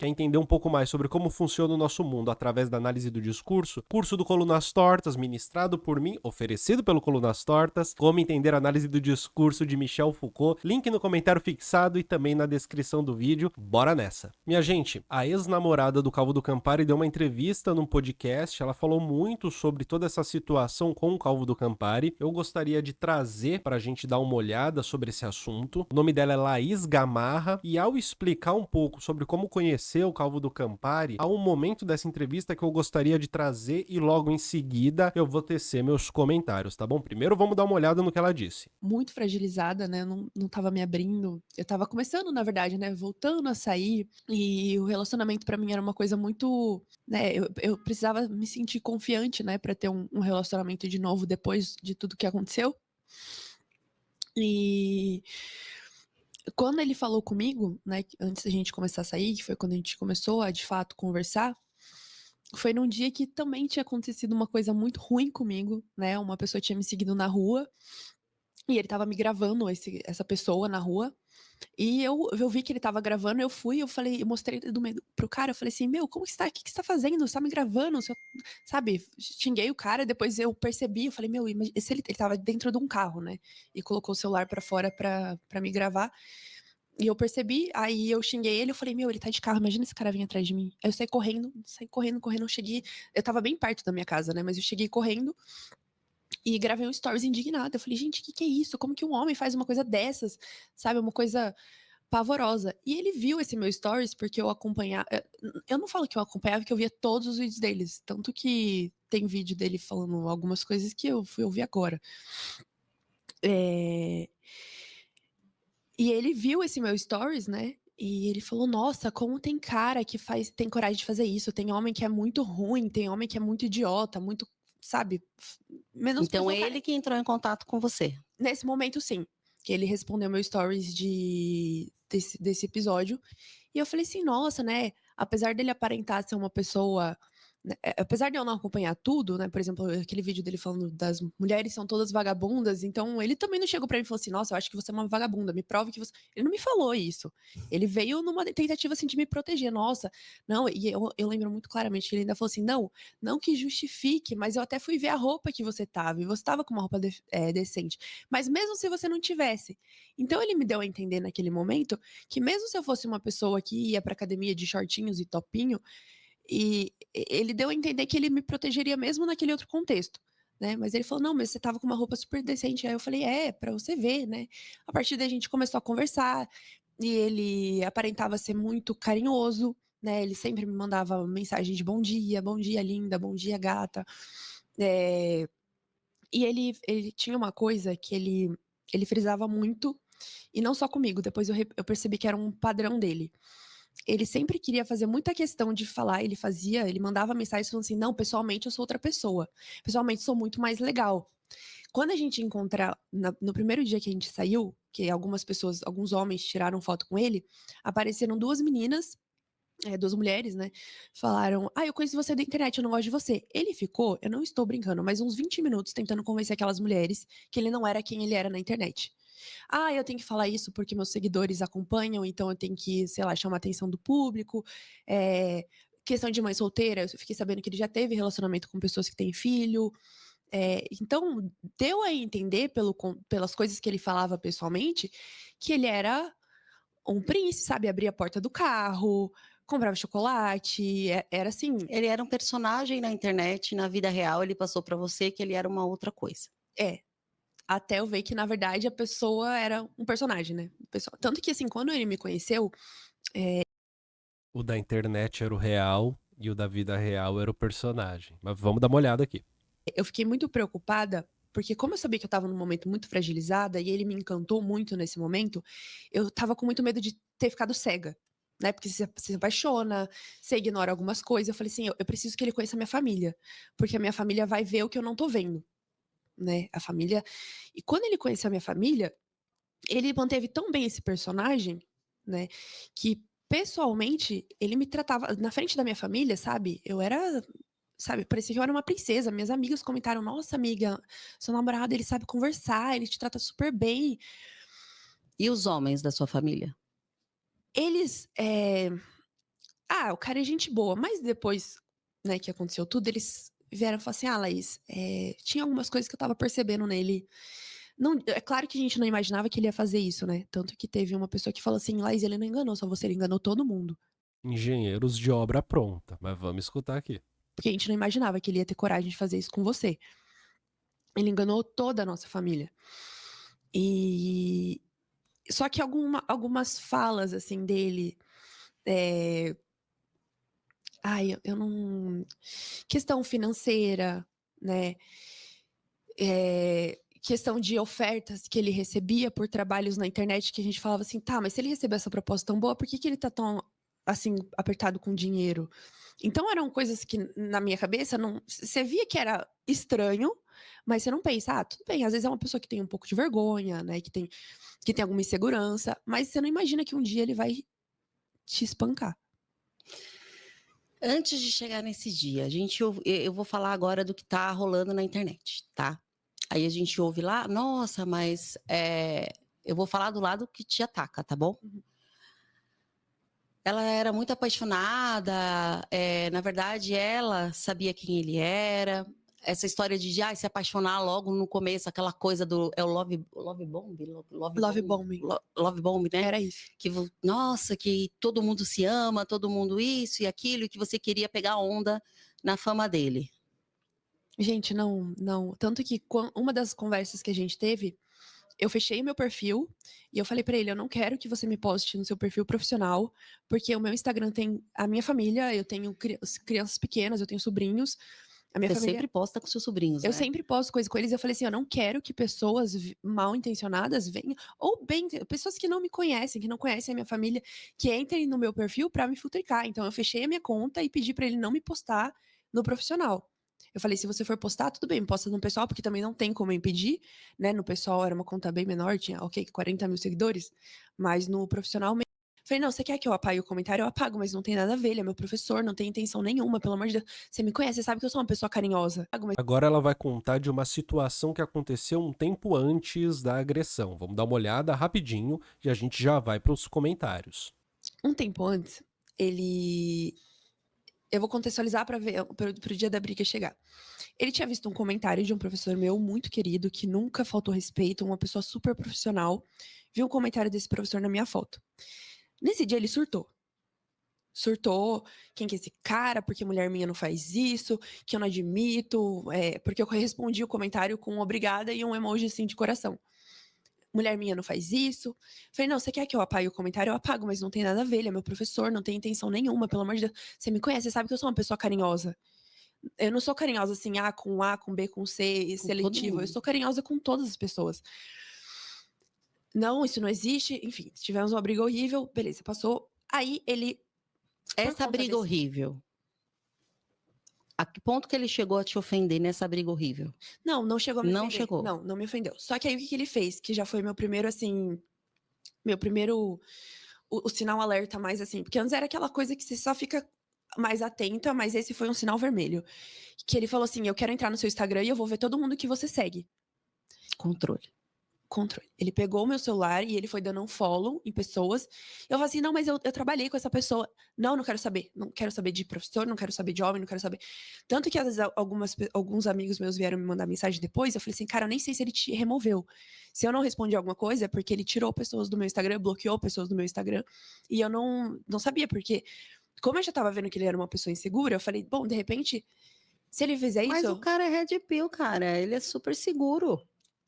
Quer entender um pouco mais sobre como funciona o nosso mundo através da análise do discurso? Curso do Colunas Tortas, ministrado por mim, oferecido pelo Colunas Tortas. Como entender a análise do discurso de Michel Foucault. Link no comentário fixado e também na descrição do vídeo. Bora nessa. Minha gente, a ex-namorada do Calvo do Campari deu uma entrevista num podcast. Ela falou muito sobre toda essa situação com o Calvo do Campari. Eu gostaria de trazer para a gente dar uma olhada sobre esse assunto. O nome dela é Laís Gamarra e ao explicar um pouco sobre como conhecer o Calvo do Campari, há um momento dessa entrevista que eu gostaria de trazer e logo em seguida eu vou tecer meus comentários, tá bom? Primeiro vamos dar uma olhada no que ela disse. Muito fragilizada, né, não estava me abrindo. Eu estava começando, na verdade, né, voltando a sair, e o relacionamento pra mim era uma coisa muito, né, eu precisava me sentir confiante, né, pra ter um relacionamento de novo depois de tudo que aconteceu. E quando ele falou comigo, né, antes da gente começar a sair, que foi quando a gente começou a de fato conversar, foi num dia que também tinha acontecido uma coisa muito ruim comigo, né, uma pessoa tinha me seguido na rua, e ele estava me gravando, essa pessoa na rua, e eu vi que ele estava gravando, eu falei, eu mostrei do medo pro cara, eu falei assim: "Meu, como que você tá, que você tá fazendo? Você tá me gravando, você", sabe, xinguei o cara, depois eu percebi, eu falei: "Meu, se ele estava dentro de um carro, né, e colocou o celular pra fora pra me gravar", e eu percebi, aí eu xinguei ele, eu falei: "Meu, ele tá de carro, imagina esse cara vir atrás de mim". Aí eu saí correndo, correndo, eu cheguei, eu estava bem perto da minha casa, né, mas eu cheguei correndo e gravei um stories indignada. Eu falei: "Gente, que é isso? Como que um homem faz uma coisa dessas?", sabe, uma coisa pavorosa. E ele viu esse meu stories, porque eu não falo que eu acompanhava, que eu via todos os vídeos deles, tanto que tem vídeo dele falando algumas coisas que eu fui ouvir agora. Eh, e ele viu esse meu stories, né, e ele falou: "Nossa, como tem cara que tem coragem de fazer isso, tem homem que é muito ruim, tem homem que é muito idiota, muito", sabe, Então menosprezou o cara. ele que entrou em contato com você. Nesse momento sim, que ele respondeu meu stories desse episódio, e eu falei assim: "Nossa, né, apesar dele aparentar ser uma pessoa", né, apesar de eu não acompanhar tudo, né, por exemplo, aquele vídeo dele falando das mulheres são todas vagabundas, então ele também não chegou pra mim e falou assim: "Nossa, eu acho que você é uma vagabunda, me prove que você", ele não me falou isso. Ele veio numa tentativa, assim, de me proteger. Nossa, não, e eu lembro muito claramente que ele ainda falou assim: "Não, não que justifique, mas eu até fui ver a roupa que você estava, e você estava com uma roupa decente, mas mesmo se você não tivesse". Então ele me deu a entender naquele momento que mesmo se eu fosse uma pessoa que ia pra academia de shortinhos e topinho, ele deu a entender que ele me protegeria mesmo naquele outro contexto, né. Mas ele falou: "Não, mas você estava com uma roupa super decente". Aí eu falei: "É, pra você ver, né". A partir daí a gente começou a conversar, e ele aparentava ser muito carinhoso, né, ele sempre me mandava mensagem de bom dia linda, bom dia gata". Eh, e ele tinha uma coisa que ele frisava muito, e não só comigo, depois eu percebi que era um padrão dele. Ele sempre queria fazer muita questão de falar, ele mandava mensagem falando assim: "Não, pessoalmente eu sou outra pessoa, pessoalmente sou muito mais legal". Quando a gente encontra no primeiro dia que a gente saiu, que alguns homens tiraram foto com ele, apareceram 2 meninas, 2 mulheres, né, falaram: "Ah, eu conheço você da internet, eu não gosto de você". Ele ficou, eu não estou brincando, mas uns 20 minutos tentando convencer aquelas mulheres que ele não era quem ele era na internet. "Ah, eu tenho que falar isso porque meus seguidores acompanham, então eu tenho que, sei lá, chamar a atenção do público". Questão de mãe solteira, eu fiquei sabendo que ele já teve relacionamento com pessoas que têm filho. Então deu a entender pelas coisas que ele falava pessoalmente, que ele era um príncipe, sabe, abria a porta do carro, comprava chocolate, era assim. Ele era um personagem na internet, na vida real ele passou pra você que ele era uma outra coisa. É, até eu ver que na verdade a pessoa era um personagem, né, tanto que assim, quando ele me conheceu, O da internet era o real e o da vida real era o personagem. Mas vamos dar uma olhada aqui. eu fiquei muito preocupada, porque como eu sabia que eu estava num momento muito fragilizada e ele me encantou muito nesse momento, eu estava com muito medo de ter ficado cega, né, porque você se apaixona, você ignora algumas coisas, eu falei assim: "Eu preciso que ele conheça a minha família, porque a minha família vai ver o que eu não tô vendo", né, a família. E quando ele conheceu a minha família, ele manteve tão bem esse personagem, né, que pessoalmente ele me tratava na frente da minha família, sabe, eu era, sabe, parecia que eu era uma princesa. Minhas amigas comentaram: "Nossa amiga, seu namorado ele sabe conversar, ele te trata super bem". E os homens da sua família? Eles, o cara é gente boa, mas depois, né, que aconteceu tudo, eles vieram e falaram assim: "Ah, Laís, tinha algumas coisas que eu estava percebendo nele". Não, é claro que a gente não imaginava que ele ia fazer isso, né, tanto que teve uma pessoa que falou assim: "Laís, ele não enganou só você, ele enganou todo mundo". Engenheiros de obra pronta, mas vamos escutar aqui. Porque a gente não imaginava que ele ia ter coragem de fazer isso com você. Ele enganou toda a nossa família. E só que algumas falas, assim, dele, eh, eu não, questão financeira, né, questão de ofertas que ele recebia por trabalhos na internet, que a gente falava assim: "Tá, mas se ele recebeu essa proposta tão boa, por que que ele tá tão, assim, apertado com dinheiro?". Então eram coisas que na minha cabeça não, você via que era estranho, mas você não pensa: "Ah, tudo bem", às vezes é uma pessoa que tem um pouco de vergonha, né, que tem alguma insegurança, mas você não imagina que um dia ele vai te espancar. Antes de chegar nesse dia, eu vou falar agora do que tá rolando na internet, tá? Aí a gente ouve lá, nossa, mas eu vou falar do lado que te ataca, tá bom? Uhum. Ela era muito apaixonada, na verdade ela sabia quem ele era. Essa história de se apaixonar logo no começo, aquela coisa do o love bomb, Love bombing, love bomb, né? era isso. Nossa, que todo mundo se ama, todo mundo isso e aquilo, e que você queria pegar onda na fama dele. Gente, não, não. Tanto que uma das conversas que a gente teve, eu fechei meu perfil e eu falei pra ele: eu não quero que você me poste no seu perfil profissional, porque o meu Instagram tem a minha família, eu tenho crianças pequenas, eu tenho sobrinhos, a minha Você família. sempre posta com seus sobrinhos, Eu né? sempre posto coisa com eles. Eu falei assim: eu não quero que pessoas mal intencionadas venham, ou bem, pessoas que não me conhecem, que não conhecem a minha família, que entrem no meu perfil pra me futricar. Então eu fechei a minha conta e pedi pra ele não me postar no profissional. Eu falei: se você for postar, tudo bem, posta no pessoal, porque também não tem como eu impedir, né? No pessoal era uma conta bem menor, tinha, ok, 40 mil seguidores, mas no profissional. Falei: não, você quer que eu apague o comentário? Eu apago, mas não tem nada a ver, ele é meu professor, não tem intenção nenhuma, pelo amor de Deus. Você me conhece, você sabe que eu sou uma pessoa carinhosa. Agora ela vai contar de uma situação que aconteceu um tempo antes da agressão. Vamos dar uma olhada rapidinho e a gente já vai para os comentários. Um tempo antes, ele. Eu vou contextualizar para ver pro dia da briga chegar. Ele tinha visto um comentário de um professor meu muito querido, que nunca faltou respeito, uma pessoa super profissional. Viu um comentário desse professor na minha foto. Nesse dia ele surtou. Surtou, quem que é esse cara? Porque mulher minha não faz isso, que eu não admito, porque eu respondi o comentário com obrigada e um emoji assim de coração. Mulher minha não faz isso. Falei: não, você quer que eu apague o comentário? Eu apago, mas não tem nada a ver, ele é meu professor, não tem intenção nenhuma, pelo amor de Deus. Você me conhece, você sabe que eu sou uma pessoa carinhosa. Eu não sou carinhosa assim, A, com B, com C, e Com todo seletiva. Eu mundo. sou carinhosa com todas as pessoas. Não, isso não existe. Enfim, tivemos uma briga horrível, beleza, passou. Aí ele. Essa briga horrível, a que ponto que ele chegou a te ofender nessa briga horrível? Não chegou a me Não ofender. chegou. Não me ofendeu. Só que aí o que ele fez? Que já foi meu primeiro, assim. Meu primeiro. O sinal alerta mais assim. Porque antes era aquela coisa que você só fica mais atenta, mas esse foi um sinal vermelho. Que ele falou assim: eu quero entrar no seu Instagram e eu vou ver todo mundo que você segue. Controle. Controle. Ele pegou o meu celular e ele foi dando um follow em pessoas. Eu falei assim: não, mas eu trabalhei com essa pessoa. Não quero saber. Não quero saber de professor, não quero saber de homem, não quero saber. Tanto que às vezes alguns amigos meus vieram me mandar mensagem depois. Eu falei assim: cara, eu nem sei se ele te removeu. Se eu não respondi alguma coisa, é porque ele tirou pessoas do meu Instagram, bloqueou pessoas do meu Instagram. E eu não sabia, porque, como eu já tava vendo que ele era uma pessoa insegura, eu falei: bom, de repente, se ele fizer Mas isso. o cara é red pill, cara. Ele é super seguro.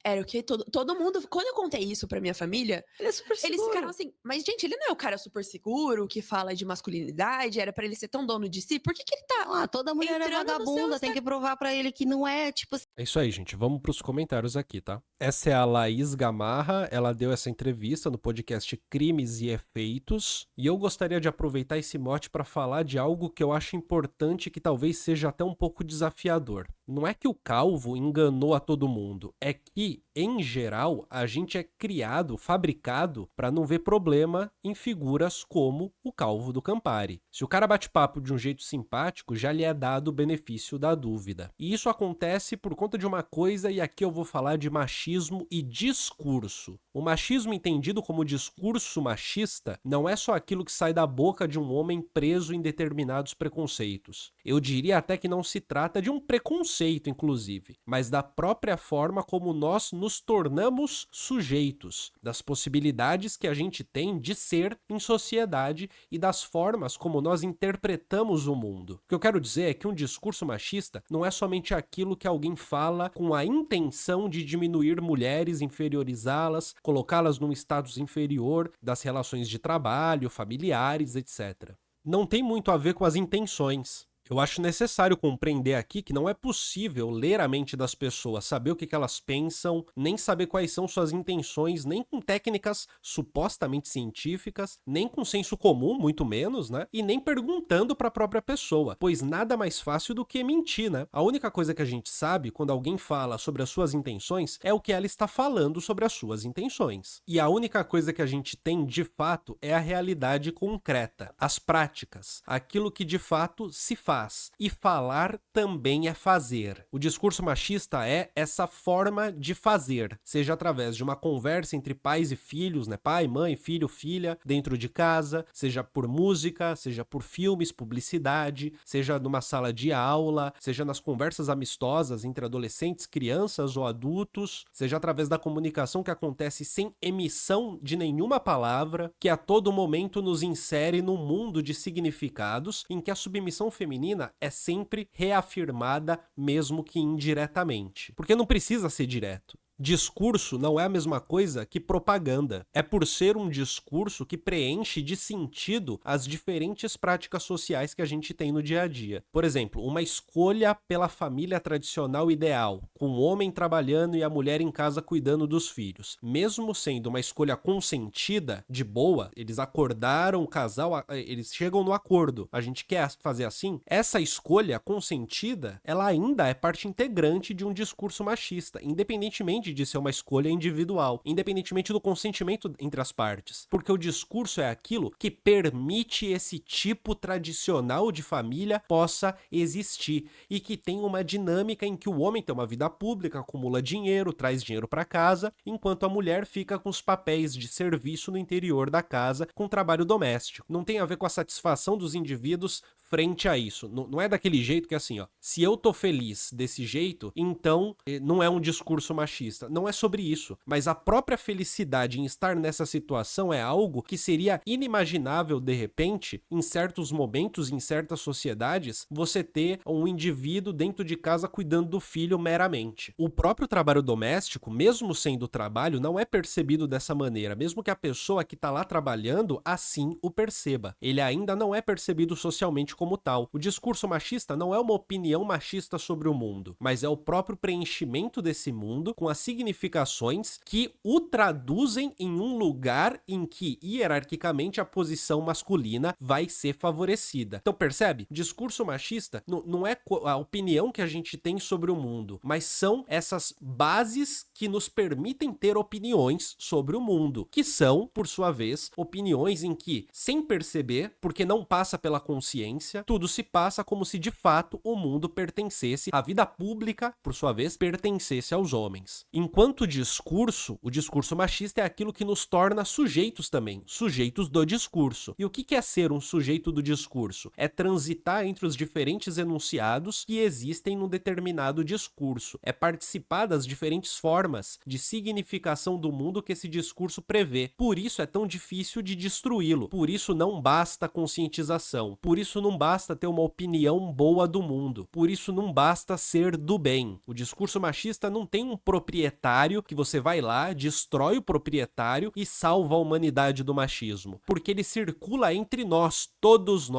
Era o que todo mundo. Quando eu contei isso pra minha família, Ele é super eles ficaram seguro. assim: mas, gente, ele não é o cara super seguro que fala de masculinidade, era pra ele ser tão dono de si? Por que ele tá Toda mulher é entrando no seu vagabunda, tem que provar pra ele que não é, tipo assim. É isso aí, gente. Vamos para os comentários aqui, tá? Essa é a Laís Gamarra. Ela deu essa entrevista no podcast Crimes e Efeitos. E eu gostaria de aproveitar esse mote para falar de algo que eu acho importante, que talvez seja até um pouco desafiador. não é que o calvo enganou a todo mundo, é que, em geral, a gente é criado, fabricado, para não ver problema em figuras como o calvo do Campari. Se o cara bate papo de um jeito simpático, já lhe é dado o benefício da dúvida. E isso acontece por conta de uma coisa, e aqui eu vou falar de machismo e discurso. O machismo entendido como discurso machista não é só aquilo que sai da boca de um homem preso em determinados preconceitos. Eu diria até que não se trata de um preconceito, inclusive, mas da própria forma como nós nos tornamos sujeitos, das possibilidades que a gente tem de ser em sociedade e das formas como nós interpretamos o mundo. O que eu quero dizer é que um discurso machista não é somente aquilo que alguém fala com a intenção de diminuir mulheres, inferiorizá-las, colocá-las num status inferior das relações de trabalho, familiares, etc. Não tem muito a ver com as intenções. Eu acho necessário compreender aqui que não é possível ler a mente das pessoas, saber o que elas pensam, nem saber quais são suas intenções, nem com técnicas supostamente científicas, nem com senso comum, muito menos, né? E nem perguntando para a própria pessoa, pois nada mais fácil do que mentir, né? A única coisa que a gente sabe quando alguém fala sobre as suas intenções é o que ela está falando sobre as suas intenções. E a única coisa que a gente tem de fato é a realidade concreta, as práticas, aquilo que de fato se faz. E falar também é fazer. O discurso machista é essa forma de fazer, seja através de uma conversa entre pais e filhos, né? Pai, mãe, filho, filha, dentro de casa, seja por música, seja por filmes, publicidade, seja numa sala de aula, seja nas conversas amistosas entre adolescentes, crianças ou adultos, seja através da comunicação que acontece sem emissão de nenhuma palavra, que a todo momento nos insere num mundo de significados em que a submissão feminina é sempre reafirmada, mesmo que indiretamente. Porque não precisa ser direto. Discurso não é a mesma coisa que propaganda. É por ser um discurso que preenche de sentido as diferentes práticas sociais que a gente tem no dia a dia. Por exemplo, uma escolha pela família tradicional ideal, com o homem trabalhando e a mulher em casa cuidando dos filhos. Mesmo sendo uma escolha consentida, de boa, eles acordaram, o casal, eles chegam no acordo. A gente quer fazer assim. Essa escolha consentida, ela ainda é parte integrante de um discurso machista, independentemente de ser uma escolha individual, independentemente do consentimento entre as partes. Porque o discurso é aquilo que permite esse tipo tradicional de família possa existir e que tem uma dinâmica em que o homem tem uma vida pública, acumula dinheiro, traz dinheiro para casa, enquanto a mulher fica com os papéis de serviço no interior da casa com trabalho doméstico. Não tem a ver com a satisfação dos indivíduos frente a isso. Não é daquele jeito que é assim, ó, se eu tô feliz desse jeito, então não é um discurso machista. Não é sobre isso, mas a própria felicidade em estar nessa situação é algo que seria inimaginável de repente, em certos momentos, em certas sociedades, você ter um indivíduo dentro de casa cuidando do filho meramente. O próprio trabalho doméstico, mesmo sendo trabalho, não é percebido dessa maneira, mesmo que a pessoa que tá lá trabalhando assim o perceba. Ele ainda não é percebido socialmente como tal. O discurso machista não é uma opinião machista sobre o mundo, mas é o próprio preenchimento desse mundo com as significações que o traduzem em um lugar em que, hierarquicamente, a posição masculina vai ser favorecida. Então, percebe? Discurso machista não é a opinião que a gente tem sobre o mundo, mas são essas bases que nos permitem ter opiniões sobre o mundo, que são, por sua vez, opiniões em que, sem perceber, porque não passa pela consciência, tudo se passa como se de fato o mundo pertencesse, a vida pública, por sua vez, pertencesse aos homens. Enquanto discurso, o discurso machista é aquilo que nos torna sujeitos também, sujeitos do discurso. E o que é ser um sujeito do discurso? É transitar entre os diferentes enunciados que existem num determinado discurso. É participar das diferentes formas de significação do mundo que esse discurso prevê. Por isso é tão difícil de destruí-lo. Por isso não basta conscientização. Por isso não basta ter uma opinião boa do mundo. Por isso não basta ser do bem. O discurso machista não tem um proprietário que você vai lá, destrói o proprietário e salva a humanidade do machismo. Porque ele circula entre nós, todos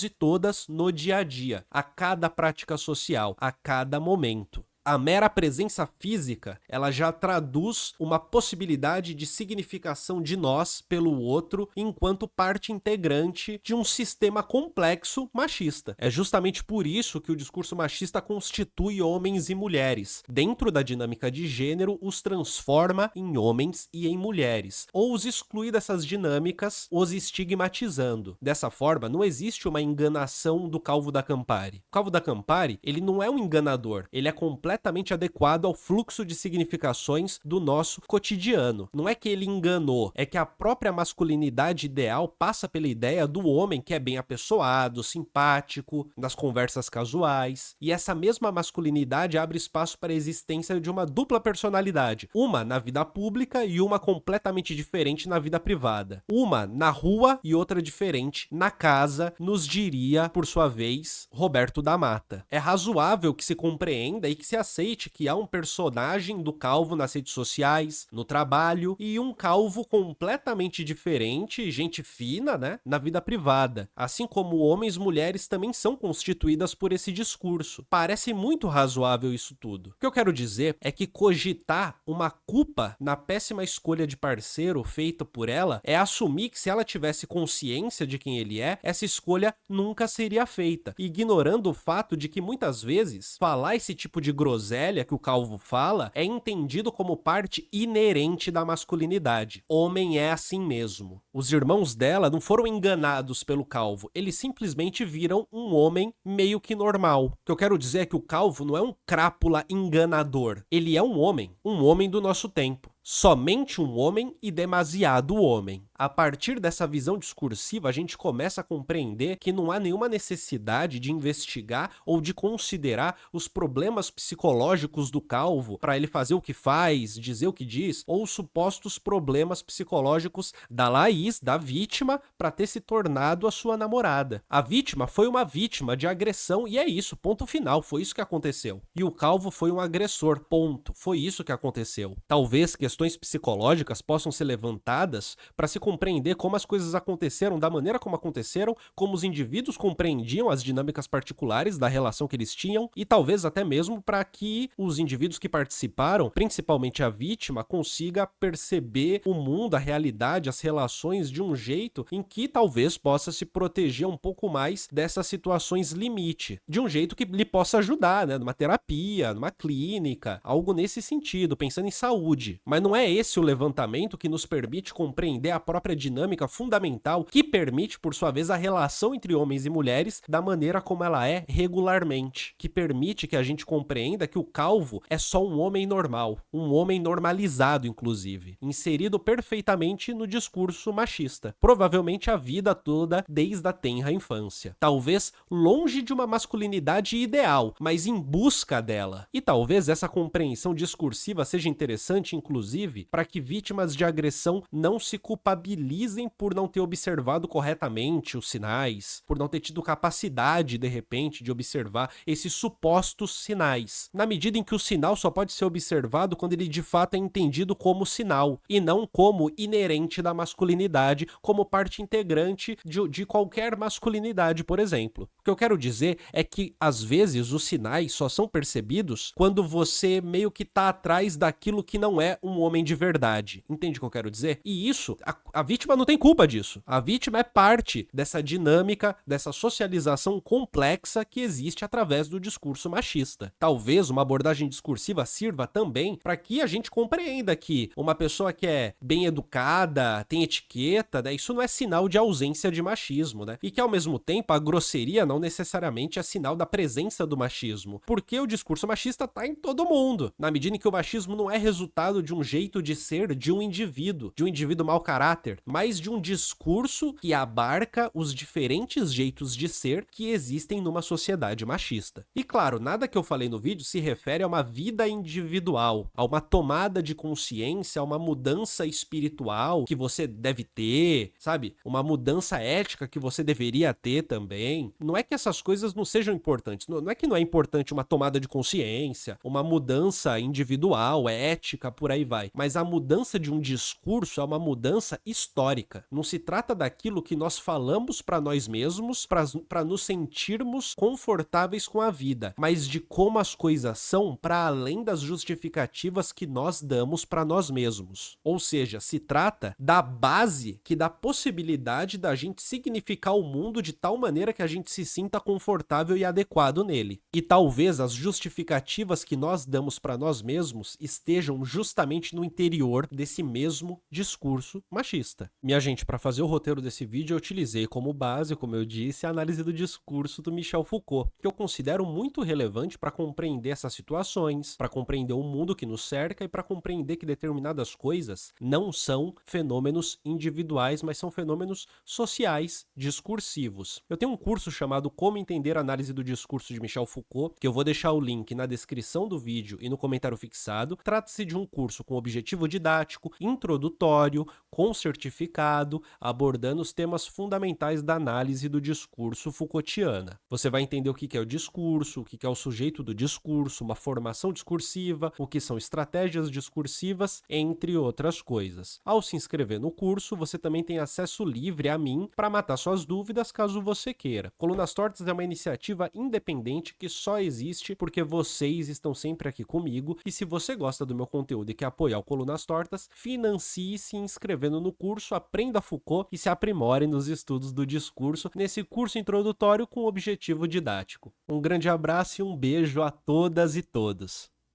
e todas, no dia a dia, a cada prática social, a cada momento. A mera presença física, ela já traduz uma possibilidade de significação de nós pelo outro enquanto parte integrante de um sistema complexo machista. É justamente por isso que o discurso machista constitui homens e mulheres. Dentro da dinâmica de gênero, os transforma em homens e em mulheres, ou os exclui dessas dinâmicas, os estigmatizando. Dessa forma, não existe uma enganação do Calvo da Campari. O Calvo da Campari, ele não é um enganador, ele é completamente adequado ao fluxo de significações do nosso cotidiano. Não é que ele enganou, é que a própria masculinidade ideal passa pela ideia do homem que é bem apessoado, simpático, nas conversas casuais, e essa mesma masculinidade abre espaço para a existência de uma dupla personalidade, uma na vida pública e uma completamente diferente na vida privada. Uma na rua e outra diferente na casa, nos diria, por sua vez, Roberto da Mata. É razoável que se compreenda e que se aceite que há um personagem do Calvo nas redes sociais, no trabalho, e um Calvo completamente diferente, gente fina, né, na vida privada. Assim como homens e mulheres também são constituídas por esse discurso. Parece muito razoável isso tudo. O que eu quero dizer é que cogitar uma culpa na péssima escolha de parceiro feita por ela é assumir que se ela tivesse consciência de quem ele é, essa escolha nunca seria feita, ignorando o fato de que muitas vezes falar esse tipo de groselha que o Calvo fala é entendido como parte inerente da masculinidade. Homem é assim mesmo. Os irmãos dela não foram enganados pelo Calvo, eles simplesmente viram um homem meio que normal. O que eu quero dizer é que o Calvo não é um crápula enganador, ele é um homem do nosso tempo. Somente um homem e demasiado homem. A partir dessa visão discursiva, a gente começa a compreender que não há nenhuma necessidade de investigar ou de considerar os problemas psicológicos do Calvo para ele fazer o que faz, dizer o que diz, ou os supostos problemas psicológicos da Laís, da vítima, para ter se tornado a sua namorada. A vítima foi uma vítima de agressão e é isso, ponto final, foi isso que aconteceu. E o Calvo foi um agressor, ponto, foi isso que aconteceu. Talvez questões psicológicas possam ser levantadas para se compreender como as coisas aconteceram da maneira como aconteceram, como os indivíduos compreendiam as dinâmicas particulares da relação que eles tinham e talvez até mesmo para que os indivíduos que participaram, principalmente a vítima, consiga perceber o mundo, a realidade, as relações de um jeito em que talvez possa se proteger um pouco mais dessas situações limite, de um jeito que lhe possa ajudar, né, numa terapia, numa clínica, algo nesse sentido, pensando em saúde. Mas não é esse o levantamento que nos permite compreender a própria dinâmica fundamental que permite, por sua vez, a relação entre homens e mulheres da maneira como ela é regularmente, que permite que a gente compreenda que o Calvo é só um homem normal, um homem normalizado, inclusive, inserido perfeitamente no discurso machista, provavelmente a vida toda desde a tenra infância. Talvez longe de uma masculinidade ideal, mas em busca dela. E talvez essa compreensão discursiva seja interessante, inclusive, para que vítimas de agressão não se culpabilizem por não ter observado corretamente os sinais, por não ter tido capacidade, de repente, de observar esses supostos sinais, na medida em que o sinal só pode ser observado quando ele de fato é entendido como sinal, e não como inerente da masculinidade, como parte integrante de qualquer masculinidade, por exemplo. O que eu quero dizer é que, às vezes, os sinais só são percebidos quando você meio que tá atrás daquilo que não é um homem de verdade. Entende o que eu quero dizer? E isso, a vítima não tem culpa disso. A vítima é parte dessa dinâmica, dessa socialização complexa que existe através do discurso machista. Talvez uma abordagem discursiva sirva também para que a gente compreenda que uma pessoa que é bem educada, tem etiqueta, né, isso não é sinal de ausência de machismo, né? E que, ao mesmo tempo, a grosseria não necessariamente é sinal da presença do machismo, porque o discurso machista tá em todo mundo, na medida em que o machismo não é resultado de um jeito de ser de um indivíduo mau caráter, mas de um discurso que abarca os diferentes jeitos de ser que existem numa sociedade machista. E claro, nada que eu falei no vídeo se refere a uma vida individual, a uma tomada de consciência, a uma mudança espiritual que você deve ter, sabe? Uma mudança ética que você deveria ter também. Não é que essas coisas não sejam importantes, não é que não é importante uma tomada de consciência, uma mudança individual, ética, por aí vai. Mas a mudança de um discurso é uma mudança histórica. Não se trata daquilo que nós falamos para nós mesmos, para nos sentirmos confortáveis com a vida, mas de como as coisas são para além das justificativas que nós damos para nós mesmos. Ou seja, se trata da base que dá possibilidade da gente significar o mundo de tal maneira que a gente se sinta confortável e adequado nele. E talvez as justificativas que nós damos para nós mesmos estejam justamente no interior desse mesmo discurso machista. Minha gente, para fazer o roteiro desse vídeo eu utilizei como base, como eu disse, a análise do discurso do Michel Foucault, que eu considero muito relevante para compreender essas situações, para compreender o mundo que nos cerca e para compreender que determinadas coisas não são fenômenos individuais, mas são fenômenos sociais, discursivos. Eu tenho um curso chamado Como Entender a Análise do Discurso de Michel Foucault, que eu vou deixar o link na descrição do vídeo e no comentário fixado. Trata-se de um curso com objetivo didático, introdutório, com certificado, abordando os temas fundamentais da análise do discurso Foucaultiana. Você vai entender o que é o discurso, o que é o sujeito do discurso, uma formação discursiva, o que são estratégias discursivas, entre outras coisas. Ao se inscrever no curso, você também tem acesso livre a mim para matar suas dúvidas caso você queira. Colunas Tortas é uma iniciativa independente que só existe porque vocês estão sempre aqui comigo, e se você gosta do meu conteúdo e quer apoiar o Colunas Tortas, financie se inscrevendo no curso, aprenda Foucault e se aprimore nos estudos do discurso nesse curso introdutório com objetivo didático. Um grande abraço e um beijo a todas e todos.